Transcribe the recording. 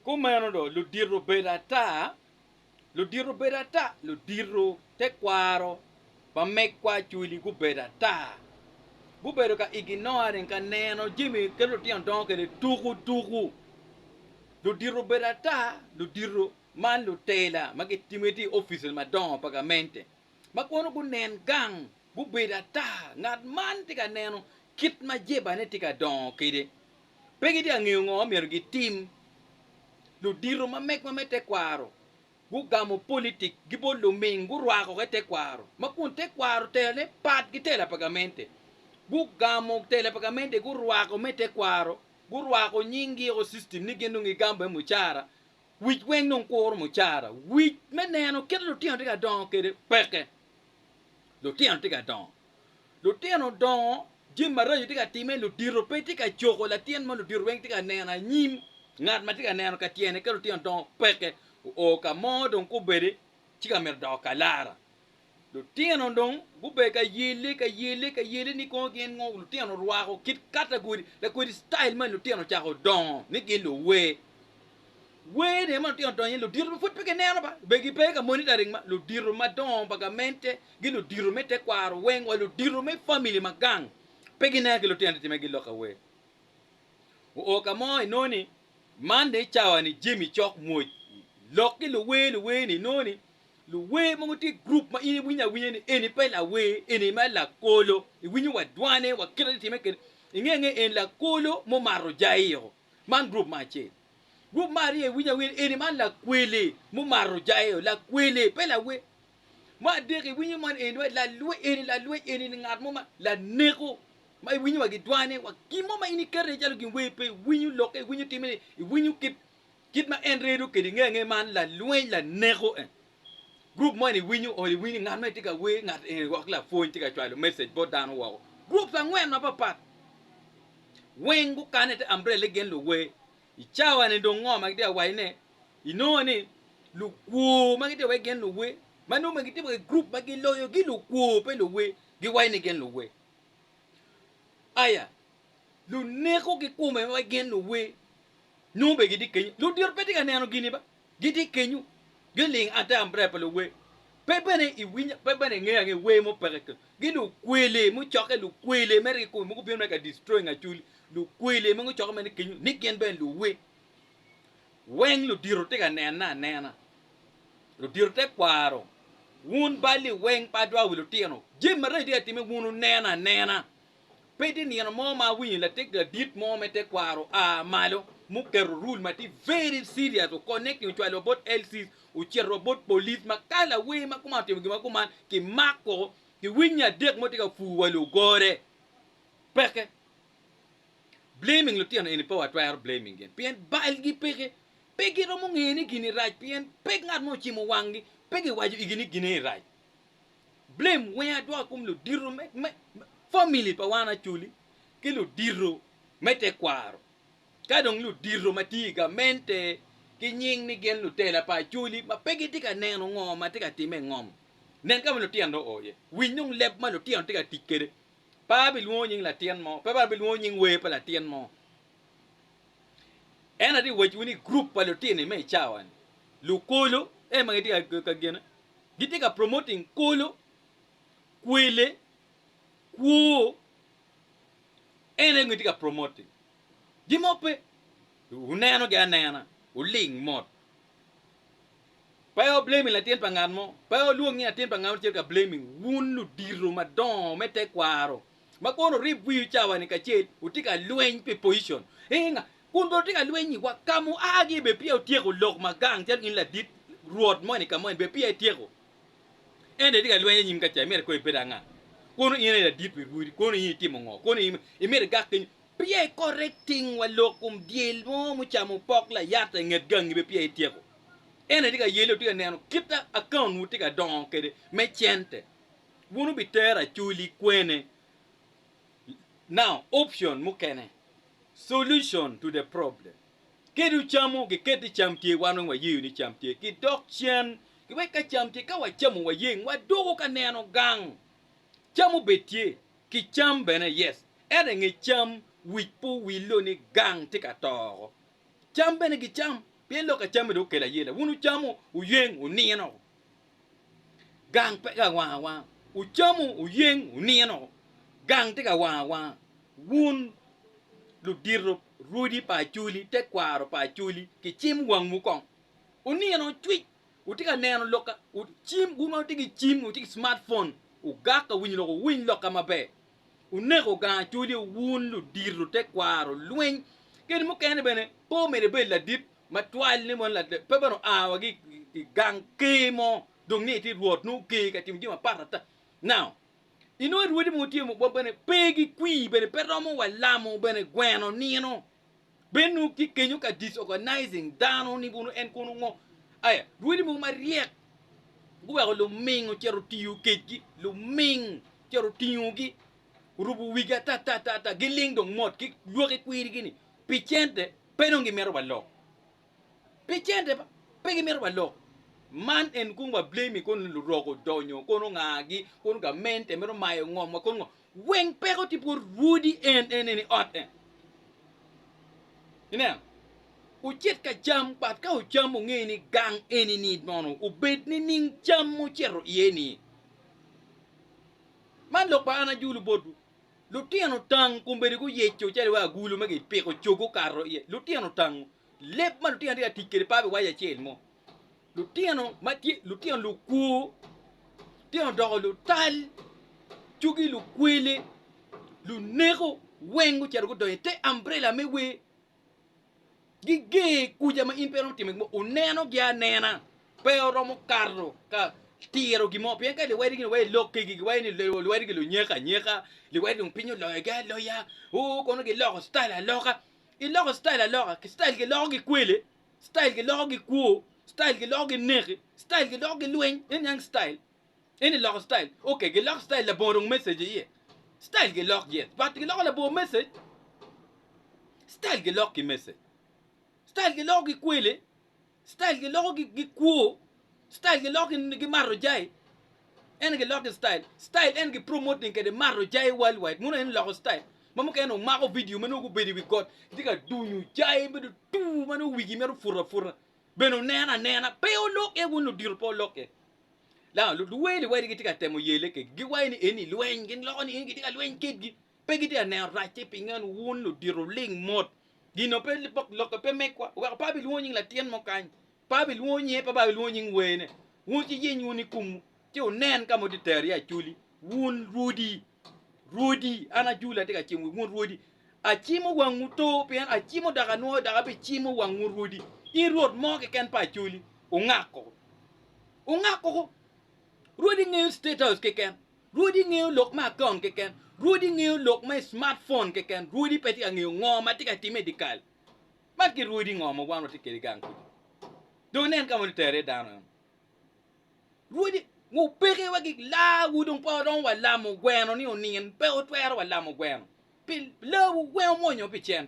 Kumeno do lu dirro berata, lu dirro berata, lu dirro te kwaro, pa mekwa chuli gu berata. Bu bedo ka ignore ka neno Jimmy ke lu tian don ke tuku. Lu dirro berata, lu dirro man lu tela, magi timeti official ma don pagamente. Makono gu nen gang, gu berata, ngat man tika neno kit ma jeba ne tika don kide. Pegi dia ngiungo mergi tim lu diro ma mek ma mete kwaro gu gamo politik gibo lu ming gu rwako ke te kwaro ma kun te kwaro tele pat gi tele pagamente gu gamo tele pagamente gu rwako mete kwaro gu rwako nyingi o system ni genu ngi gambe muchara wich weng non kor muchara wich meneno ket lu tian tiga don kede peke lu tian tiga don lu tian don jimma rayo tiga time lu diro pe tiga choko la tian ma lu diro weng tiga nena nyim ngat ma tiga neno ka tiene ke lu tian don peke o ka modon ku bede tiga mer do kalara lu tian don bu be ka yele ni ko gen ngo lu tian rwa ko kit category la ko style man lu tian cha ko don ni gen lu we de man tian don lu diro fut peke neno ba be gi pe ka monitoring ma lu diro ma don bagamente gi lu diro mete kwaro weng o lu diro me family ma gang peke na ke lu tian time gi lo ka we o ka mo noni mande chawa ni Jimmy chok moy loki lu we ni noni lu we mo ti group ma ini winya ni eni pe la we eni ma la kolo winyu wa dwane wa kira ti meke ngenge en la kolo mo maro jaio man group ma che group mari e winya eni man la kwele mo maro jaio la kwele pe la we ma de winyu man eni la lue eni ngat mo ma la neko ma winyu wa gidwane wa kimo ma ini kere jalo gin we pe winyu loke winyu timene winyu kit ma en redo ke ngenge man la lue la neko group money winyu o winyu ngat ma tika we ngat wak la phone tika chwalo message bo dan wo group sa ngwen na papa wengu kanete umbrella gen lo we ichawa ne do ngoma gide wa ine inoni lu ku ma gide we gen lo we manu ma gide group ma gi loyo gi lu ku pe lo we gi wa ine gen lo we aya lu neko gi ku me wa gen lo we no be gidi kenyu lu dir pe tika neno gini ba gidi kenyu geling ata ambre pe lo we pebene iwinya pebene nge we mo pereke gilu kwele mo choke lu kwele meri ko mo bi ka destroy nga chuli lu kwele mo choke men kinyu ni gen ben lu we weng lu diro te ka nena lu diro te kwaro wun bali weng padwa lu tieno jim re dia time wunu nena pedi ni mo ma win la tek the dit mo me te kwaro a malo mu ke rule mati very serious to connect you to about LCs uchi robot police makala we makuma te makuma ki mako ki winya dek mo te ka fu walu gore peke blaming lu tiano ini power try blaming gen pien bal gi peke ro mo ngeni gini right pien pek ngat mo chi mo wangi peke waju igini gini right blame we adwa kum lu diru me family pa wana chuli ke lu diru mete kwaro kadong lu diru matiga mente ki nying ni gen lu tela pa chuli ma pegi tika neno ngoma tika time ngom nen ka lu tiando oye winyung leb ma lu tiando tika tikere pa bi lu nying la tien mo pa bi lu nying we pa la tien mo ena di wajuni group pa lu tiene me chawan lu kolo e ma tika ka gena gitika promoting kolo kwele ku ene ngitika promoting dimope uneno ga nena uling mot payo blaming la tien pangan mo payo luong ni tien pangan cher ka blaming wunu diru madon mete kwaro makono ribwi chawa ni kachet utika lueng pe position nga kundo tika lueng wa kamu agi be pia utieko lok magang cher in la dit ruot mo ni kamo be pia tieko ende tika lueng nyim kacha mer ko pedanga kono ine la dit be wuri kono yi timo ngo kono i mer gakin pia correcting wa lokum diel mo mu chamu pok la yata nget gang be pia tieko ene tika yelo tika neno kita account mu tika don kede me chente bunu bitera chuli kwene now option mu kene solution to the problem kedu chamu ke keti chamtie wanu wa yiu ni chamtie ki dok chen ki we ka chamtie ka wa chamu wa yeng wa dogo ka neno gang chamu betie ki cham bene yes ene cham wipo wilo ni gang tika toro cham bene ki cham bien lo ka chame do kela yela wunu chamu u yeng u nieno gang pe ga wa u chamu u yeng u nieno gang te ga wa wun lu dirro rudi pa chuli te kwaro pa chuli ki chim wang mu kong u nieno twi u tika neno loka u chim guma tiki chim u tiki smartphone u gaka win loka mabe u nego ga chuli wun lu dirro te kwaro luen ken mo ken bene po mere be la dit matwal ni mon la pe bano awa gi gang kemo dong ni ti ruot nu ke ka tim jima parata now ino ruodi mo ti mo bene pegi qui bene pero mo wala mo bene gweno nino benu ki kenyu ka disorganizing dano ni bunu en kono ngo aya ruodi mo mariek guwa lo mingo chero tiu keji lo ming chero tiu gi rubu wiga ta giling dong mot ki luoke kwiri gini pichente penongi mero ballo pichente pegi mero ballo man en kumba blame kon lu rogo donyo kono ngagi kono ga mente mero mayo ngom kono weng pego tipo rudi en ni ot ina u chet ka jam pat ka u jam ngeni gang eni ni nono u bet ni ning jam mo chero yeni man lo pa ana julu bodu lutiano tang kumberi ku yecho chale wa gulu magi peko chogo karo ye lutiano tang lep ma lutiano dia tikere pabe wa ya chel mo lutiano mati lutiano lu ku tiano dogo lu tal chugi lu kwele lu nego wengu chero ku doye te umbrella me we gige kuja ma impero time mo uneno gya nena pero mo carro ka tiro gi mo bien ka le wadi gi we lokke gi we ni le wadi gi lu nyeka le wadi un pinyo lo ga lo ya o kono gi lo style loka i lo style loka ki style gi lo gi kwele style gi lo gi ku style gi lo gi neke style gi lo gi luen en yang style en lo style okay gi lo style la bon message ye style gi lo yes but gi lo la bon message style gi lo gi message style gi lo gi kwele style gi lo gi ku style ge log gi marro jay en ge log style en ge promoting ke de marro jay worldwide muno en log style mamu ke no mako video mano go bedi wi god diga duñu jay be tu mano wigi meru fura beno nena pe o lok e wono dir po lok e la lu weli wadi gi tiga temo yele ke gi wayni eni luen gi log ni gi diga luen kit gi pe gi dia ne rache pingan won lu diro ling mot gi no pe lok lok pe me kwa wa pa bi lu nyin la tien mo kan pabi luo nye pa babi luo nying wene wun chi yin yuni kum ti o nen ka mo di ter ya chuli wun rudi ana jula te ka chimu wun rudi a chimu wangu to pian a chimu daga no daga be chimu wangu rudi in road mo ke ken pa chuli o ngako rudi nge state house ke ken rudi nge lok ma kon ke ken rudi nge lok ma smartphone ke ken rudi peti nge ngoma ti ka ti medical ma ki rudi ngoma wanu ti ke gang donen ka mo tere dano rudi ngo pege wagi la wudung pa don wala mo gweno ni onin pe o twero wala mo gweno pil la wo mo nyo pichen